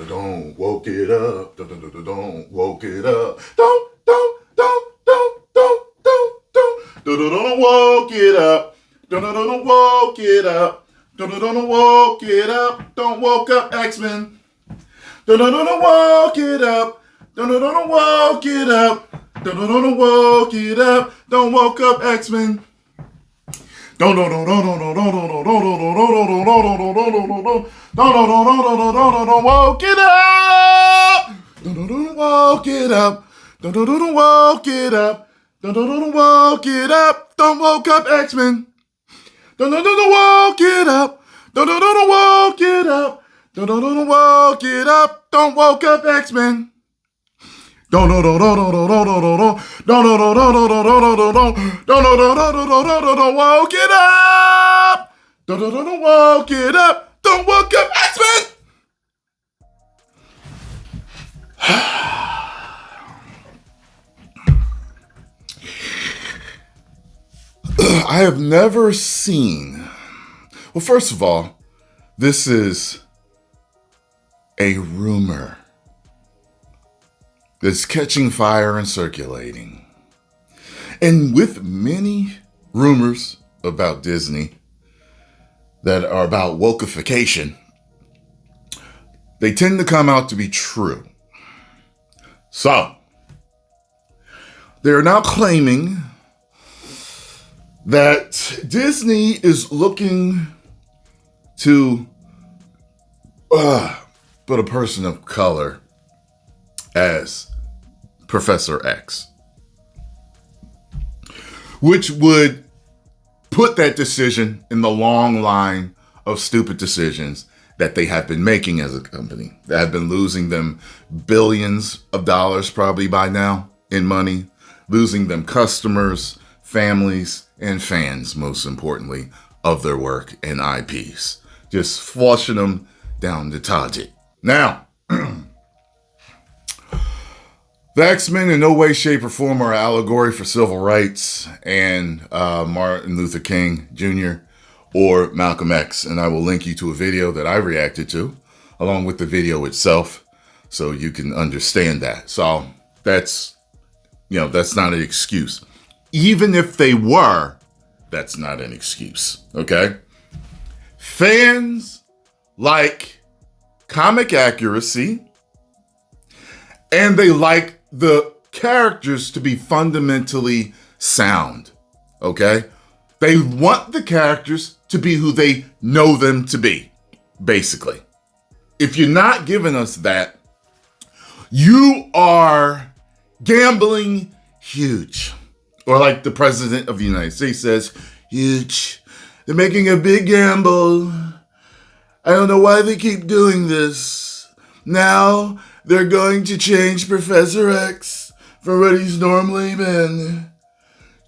Don't woke it up. Don't woke it up. Don't woke it up. Don't woke it up. Don't woke it up. Don't woke up X-Men. Don't woke it up. Don't woke it up. Don't woke it up. Don't woke up X-Men. Don't woke it up. Woke it up. Woke it up. Woke it up. Don't woke up X-Men. Woke it up. Woke it up. Woke it up. Don't woke up X-Men. Woke it up. Woke it up. Don't woke up X-Men. I have never seen. Well, first of all, this is a rumor that's catching fire and circulating. And with many rumors about Disney that are about wokeification, they tend to come out to be true. So, they're now claiming that Disney is looking to put a person of color as Professor X, which would put that decision in the long line of stupid decisions that they have been making as a company, that have been losing them billions of dollars probably by now in money, losing them customers, families, and fans, most importantly, of their work and IPs. Just flushing them down the toilet. Now, the X-Men in no way, shape, or form are an allegory for civil rights and Martin Luther King Jr. or Malcolm X. And I will link you to a video that I reacted to, along with the video itself, so you can understand that. So that's not an excuse. Even if they were, that's not an excuse, okay? Fans like comic accuracy, and they like the characters to be fundamentally sound, okay? They want the characters to be who they know them to be, basically. If you're not giving us that, you are gambling huge. Or like the president of the United States says, huge. They're making a big gamble. I don't know why they keep doing this. Now they're going to change Professor X from what he's normally been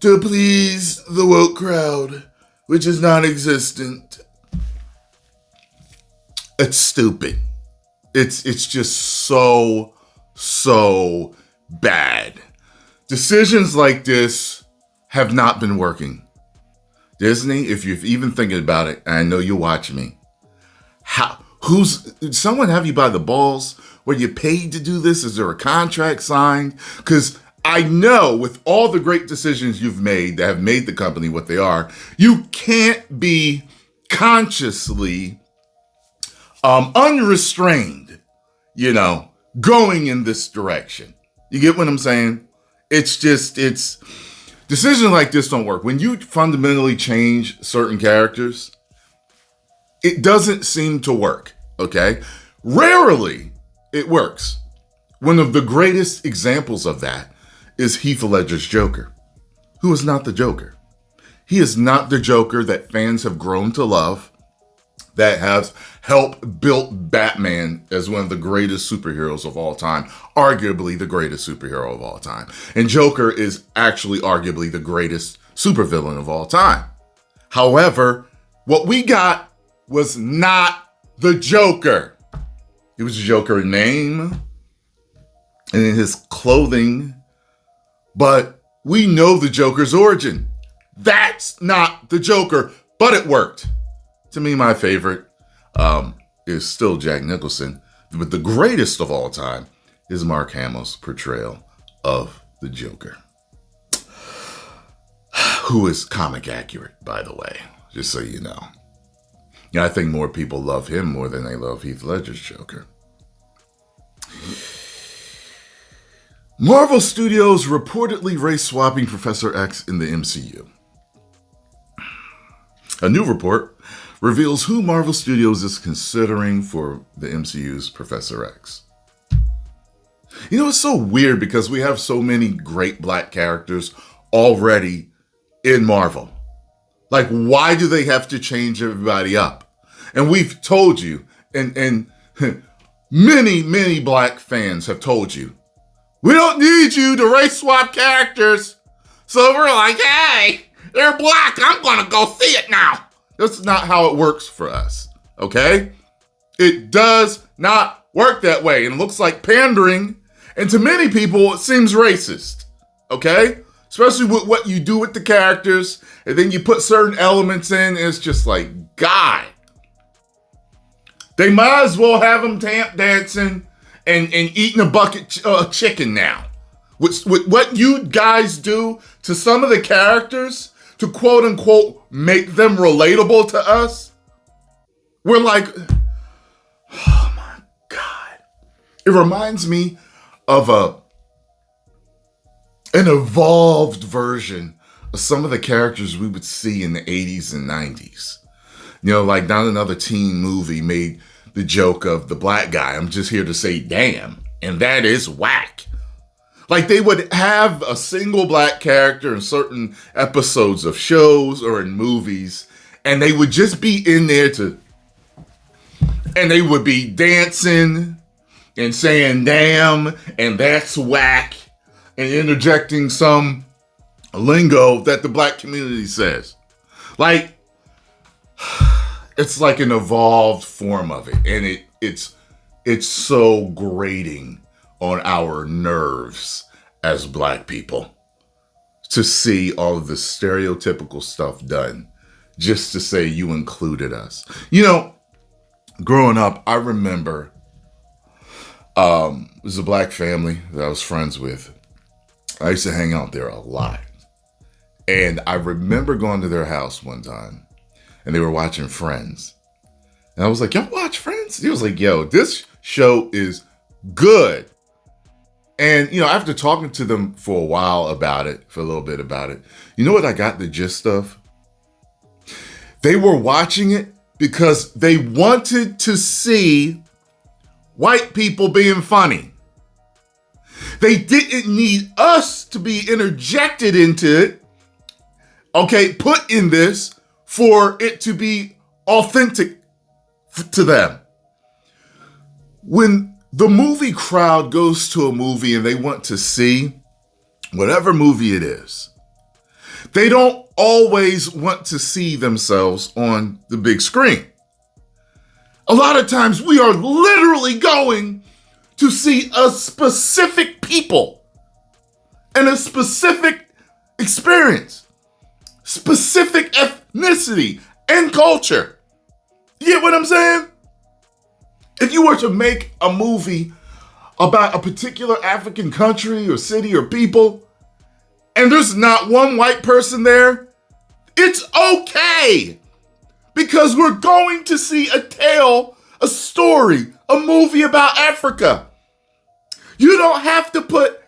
to please the woke crowd, which is non-existent. It's stupid. It's just so bad. Decisions like this have not been working. Disney, if you're even thinking about it, and I know you watch me, did someone have you by the balls? Were you paid to do this? Is there a contract signed? Because I know with all the great decisions you've made that have made the company what they are, you can't be consciously unrestrained, going in this direction. You get what I'm saying? It's decisions like this don't work. When you fundamentally change certain characters, it doesn't seem to work, okay? Rarely it works. One of the greatest examples of that is Heath Ledger's Joker, who is not the Joker. He is not the Joker that fans have grown to love, that has helped build Batman as one of the greatest superheroes of all time, arguably the greatest superhero of all time. And Joker is actually arguably the greatest supervillain of all time. However, What we got was not the Joker. It was a Joker in name and in his clothing, but we know the Joker's origin. That's not the Joker, but it worked. To me, my favorite is still Jack Nicholson, but the greatest of all time is Mark Hamill's portrayal of the Joker, who is comic accurate, by the way, just so you know. Yeah, I think more people love him more than they love Heath Ledger's Joker. Marvel Studios reportedly race-swapping Professor X in the MCU. A new report reveals who Marvel Studios is considering for the MCU's Professor X. You know, it's so weird because we have so many great black characters already in Marvel. Like, why do they have to change everybody up? And we've told you, and many black fans have told you, we don't need you to race swap characters. So we're like, hey, they're black. I'm going to go see it now. That's not how it works for us, okay? It does not work that way. And it looks like pandering. And to many people, it seems racist, okay? Especially with what you do with the characters. And then you put certain elements in. And it's just like, God. They might as well have them tap dancing and eating a bucket of chicken now. With what you guys do to some of the characters to quote unquote make them relatable to us, we're like, oh my God. It reminds me of an evolved version of some of the characters we would see in the 80s and 90s. You know, like not another teen movie made the joke of the black guy, I'm just here to say damn, and that is whack. Like they would have a single black character in certain episodes of shows or in movies, and they would just be in there and they would be dancing and saying damn, and that's whack, and interjecting some lingo that the black community says. Like, it's like an evolved form of it, and it's so grating on our nerves as black people to see all of the stereotypical stuff done just to say you included us. You know, growing up, I remember it was a black family that I was friends with. I used to hang out there a lot. And I remember going to their house one time and they were watching Friends. And I was like, y'all watch Friends? He was like, yo, this show is good. And, you know, after talking to them for a while about it, for a little bit about it, you know what I got the gist of? They were watching it because they wanted to see white people being funny. They didn't need us to be interjected into it, okay, put in this for it to be authentic to them. When the movie crowd goes to a movie and they want to see whatever movie it is, they don't always want to see themselves on the big screen. A lot of times we are literally going to see a specific people and a specific experience, specific ethnicity and culture. You get what I'm saying? If you were to make a movie about a particular African country or city or people, and there's not one white person there, it's okay. Because we're going to see a tale, a story, a movie about Africa. You don't have to put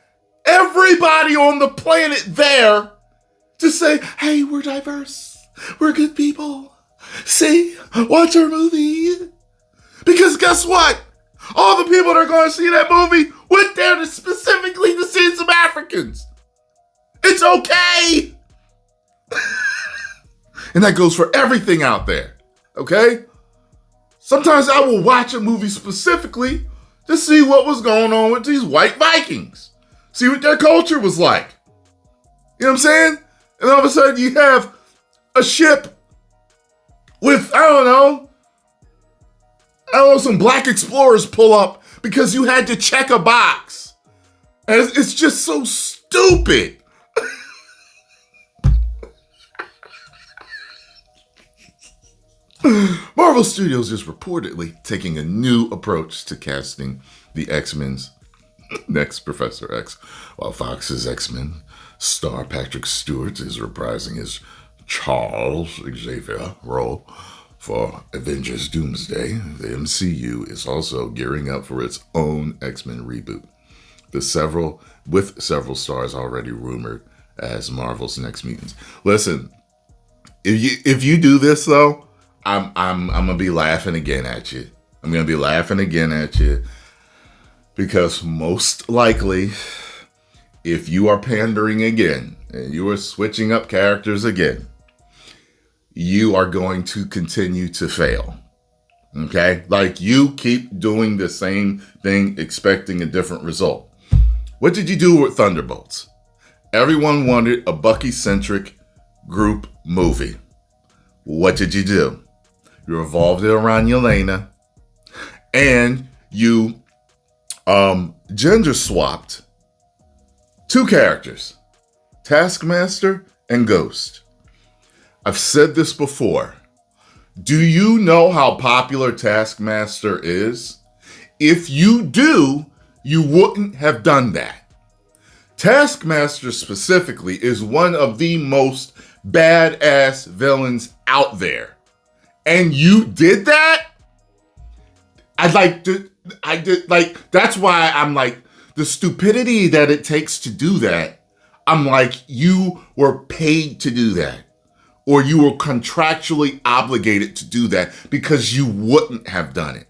everybody on the planet there to say, hey, we're diverse. We're good people. See, watch our movie. Because guess what? All the people that are going to see that movie went there specifically to see some Africans. It's okay. And that goes for everything out there, okay? Sometimes I will watch a movie specifically to see what was going on with these white Vikings. See what their culture was like. You know what I'm saying? And all of a sudden you have a ship with, some black explorers pull up because you had to check a box. And it's just so stupid. Marvel Studios is reportedly taking a new approach to casting the X-Men's next Professor X, while Fox's X-Men star Patrick Stewart is reprising his Charles Xavier role for Avengers Doomsday. The MCU is also gearing up for its own X-Men reboot, with several stars already rumored as Marvel's next mutants. Listen, if you do this though, I'm gonna be laughing again at you. I'm gonna be laughing again at you because most likely, if you are pandering again and you are switching up characters again, you are going to continue to fail. Okay? Like, you keep doing the same thing, expecting a different result. What did you do with Thunderbolts? Everyone wanted a Bucky-centric group movie. What did you do? You revolved it around Yelena, and you gender swapped two characters, Taskmaster and Ghost. I've said this before. Do you know how popular Taskmaster is? If you do, you wouldn't have done that. Taskmaster specifically is one of the most badass villains out there. And you did that? That's why I'm like, the stupidity that it takes to do that, I'm like, you were paid to do that. Or you were contractually obligated to do that because you wouldn't have done it.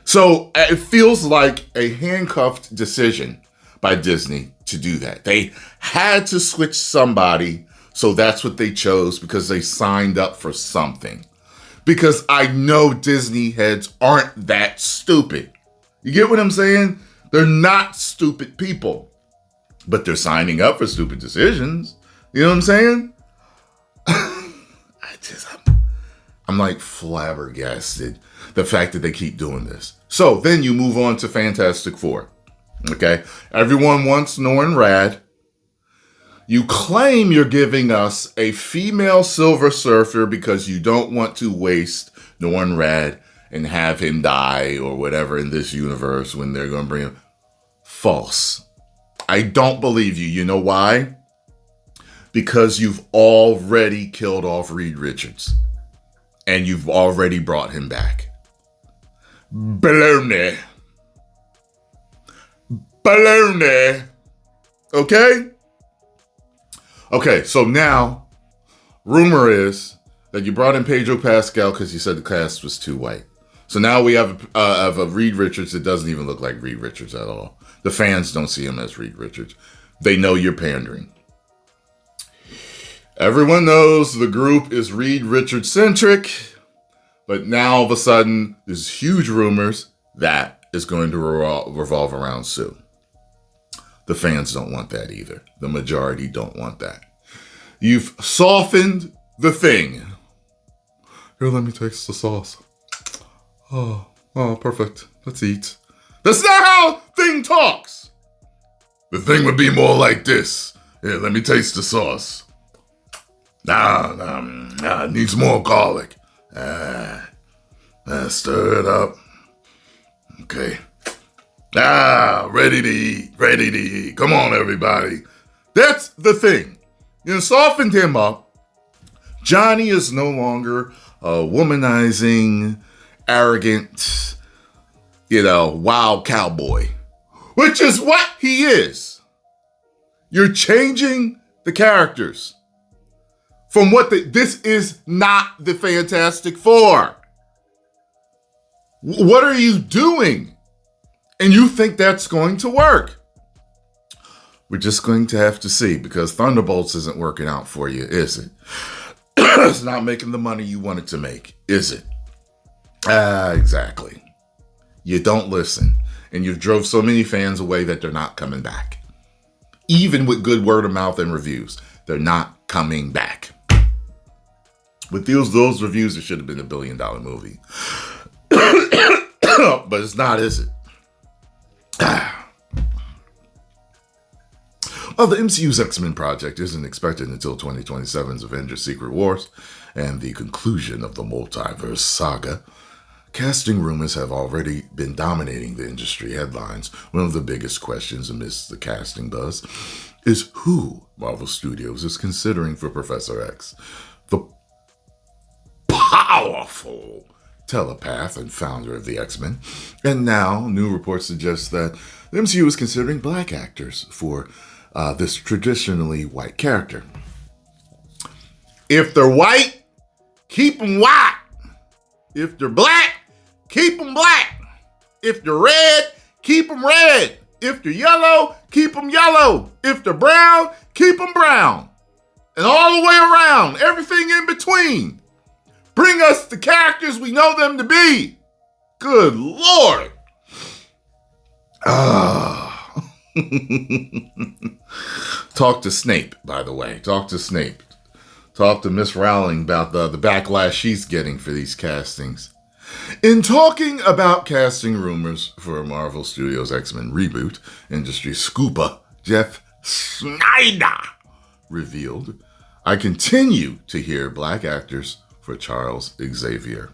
So it feels like a handcuffed decision by Disney to do that. They had to switch somebody, so that's what they chose because they signed up for something. Because I know Disney heads aren't that stupid. You get what I'm saying? They're not stupid people, but they're signing up for stupid decisions. You know what I'm saying? I'm like flabbergasted the fact that they keep doing this. So then you move on to Fantastic Four. Okay? Everyone wants Norrin Radd. You claim you're giving us a female Silver Surfer because you don't want to waste Norrin Radd and have him die or whatever in this universe when they're going to bring him. False. I don't believe you. You know why? Because you've already killed off Reed Richards. And you've already brought him back. Baloney. Baloney. Okay? Okay, so now, rumor is that you brought in Pedro Pascal because you said the cast was too white. So now we have a Reed Richards that doesn't even look like Reed Richards at all. The fans don't see him as Reed Richards. They know you're pandering. Everyone knows the group is Reed Richards centric, but now all of a sudden there's huge rumors that is going to revolve around Sue. The fans don't want that either. The majority don't want that. You've softened the Thing. Here, let me taste the sauce. Oh, perfect. Let's eat. That's not how Thing talks. The Thing would be more like this. Here, let me taste the sauce. It needs more garlic. Stir it up. Okay. Ready to eat. Come on, everybody. That's the Thing. You softened him up. Johnny is no longer a womanizing, arrogant, wild cowboy, which is what he is. You're changing the characters from this is not the Fantastic Four. What are you doing? And you think that's going to work? We're just going to have to see, because Thunderbolts isn't working out for you, is it? It's not making the money you want it to make, is it? Exactly. You don't listen. And you've drove so many fans away that they're not coming back. Even with good word of mouth and reviews, they're not coming back. With those reviews, it should have been $1 billion movie. But it's not, is it? Well, the MCU's X-Men project isn't expected until 2027's Avengers Secret Wars and the conclusion of the multiverse saga. Casting rumors have already been dominating the industry headlines. One of the biggest questions amidst the casting buzz is who Marvel Studios is considering for Professor X, the powerful telepath and founder of the X-Men. And now, new reports suggest that the MCU is considering black actors for this traditionally white character. If they're white, keep them white. If they're black, keep them black. If they're red, keep them red. If they're yellow, keep them yellow. If they're brown, keep them brown. And all the way around, everything in between. Bring us the characters we know them to be. Good Lord. Talk to Snape, by the way. Talk to Snape. Talk to Miss Rowling about the backlash she's getting for these castings. In talking about casting rumors for Marvel Studios' X-Men reboot, industry scooper Jeff Snyder revealed, I continue to hear black actors for Charles Xavier.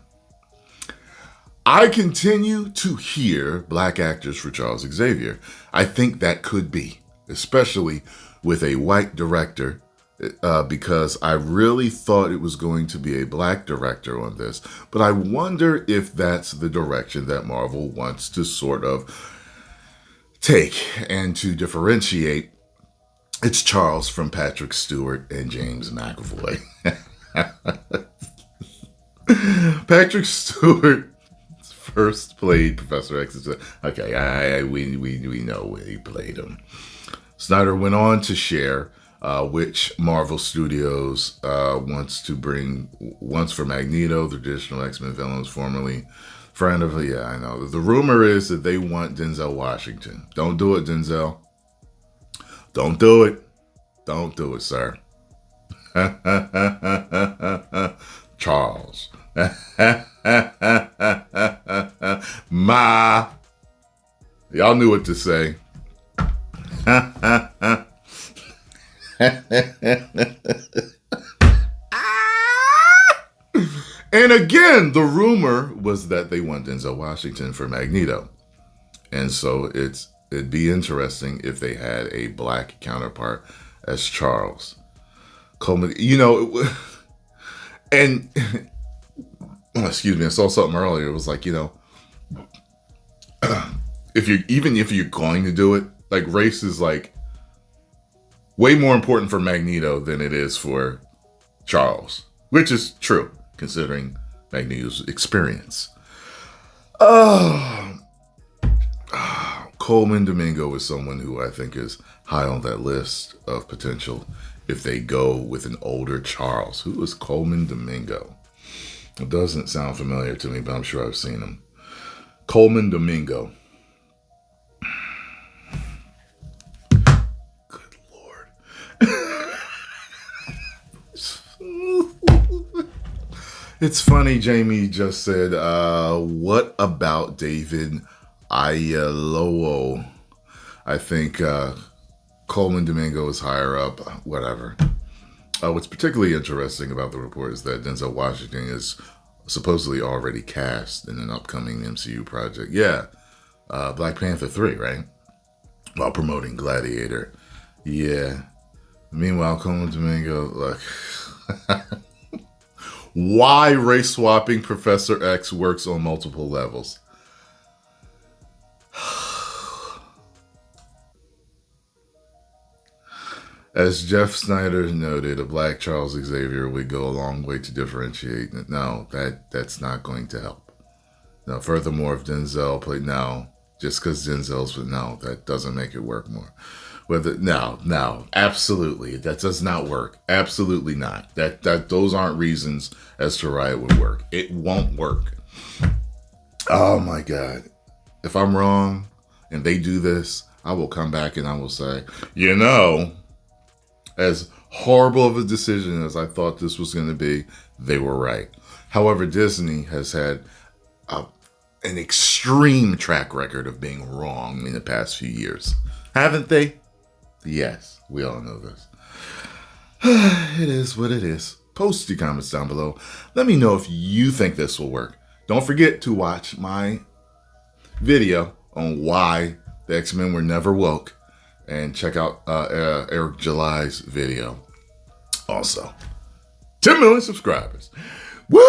I continue to hear black actors for Charles Xavier. I think that could be, especially with a white director, because I really thought it was going to be a black director on this. But I wonder if that's the direction that Marvel wants to sort of take and to differentiate. It's Charles from Patrick Stewart and James McAvoy. Patrick Stewart first played Professor X. Okay, we know where he played him. Snyder went on to share which Marvel Studios wants to bring once for Magneto, the traditional X-Men villains formerly friend of. Yeah, I know. The rumor is that they want Denzel Washington. Don't do it, Denzel. Don't do it. Don't do it, sir. Charles. Y'all knew what to say. And again, the rumor was that they want Denzel Washington for Magneto. And so it'd be interesting if they had a black counterpart as Charles. Coleman, and excuse me, I saw something earlier. It was like, if you're going to do it, like race is like way more important for Magneto than it is for Charles, which is true considering Magneto's experience. Coleman Domingo is someone who I think is high on that list of potential if they go with an older Charles. Who is Coleman Domingo? It doesn't sound familiar to me, but I'm sure I've seen him. Coleman Domingo. Good Lord. It's funny, Jamie just said, what about David Oyelowo? I think Coleman Domingo is higher up, whatever. What's particularly interesting about the report is that Denzel Washington is supposedly already cast in an upcoming MCU project. Yeah, Black Panther 3, right? While promoting Gladiator. Yeah. Meanwhile, Coleman Domingo, look. Why race-swapping Professor X works on multiple levels. As Jeff Snyder noted, a black Charles Xavier would go a long way to differentiate. No, that's not going to help. Now, furthermore, if Denzel played, no, just because Denzel's, but no, that doesn't make it work more. No, absolutely, that does not work. Absolutely not. Those aren't reasons as to why it would work. It won't work. Oh my God. If I'm wrong and they do this, I will come back and I will say, as horrible of a decision as I thought this was going to be, they were right. However, Disney has had an extreme track record of being wrong in the past few years. Haven't they? Yes, we all know this. It is what it is. Post your comments down below. Let me know if you think this will work. Don't forget to watch my video on why the X-Men were never woke. And check out Eric July's video. Also, 10 million subscribers. Woo!